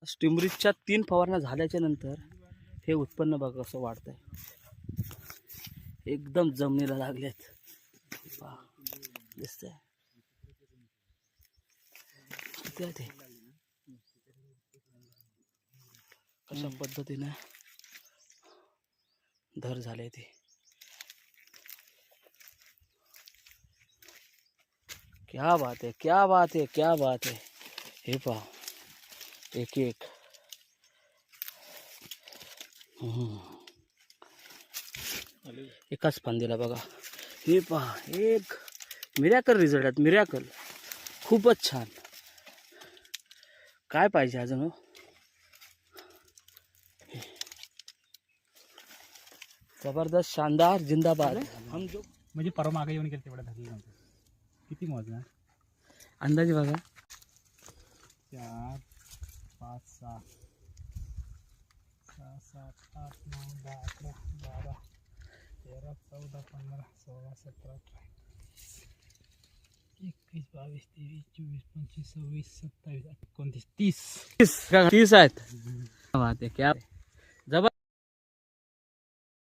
स्टिमरीजच्या 3 फवारण्या झाल्याच्या नंतर हे उत्पन्न बघा कसं वाढतंय. एकदम जमिनीला लागलेत. दिसतंय ते कशा पद्धतीने धर झाले ते. क्या बात है, क्या बात है, क्या बात है. हे पहा एक एक एकाच फांदीला बघा. हे पहा एक मिरॅकल रिझल्ट आहेत. मिरॅकल खूपच छान. काय पाहिजे अजून. जबरदस्त, शानदार, जिंदाबाद. हम जो म्हणजे परवा मागे येऊन गेले तेवढा धरली नव्हतं. किती मोजणार अंदाजे बघा. 4 5 6 6 7 8 9 10 11 12 13 14 15 16 17 18 21 22 23 24 25 26 27 29 30 30 आहेत. क्या बात है, क्या जबर.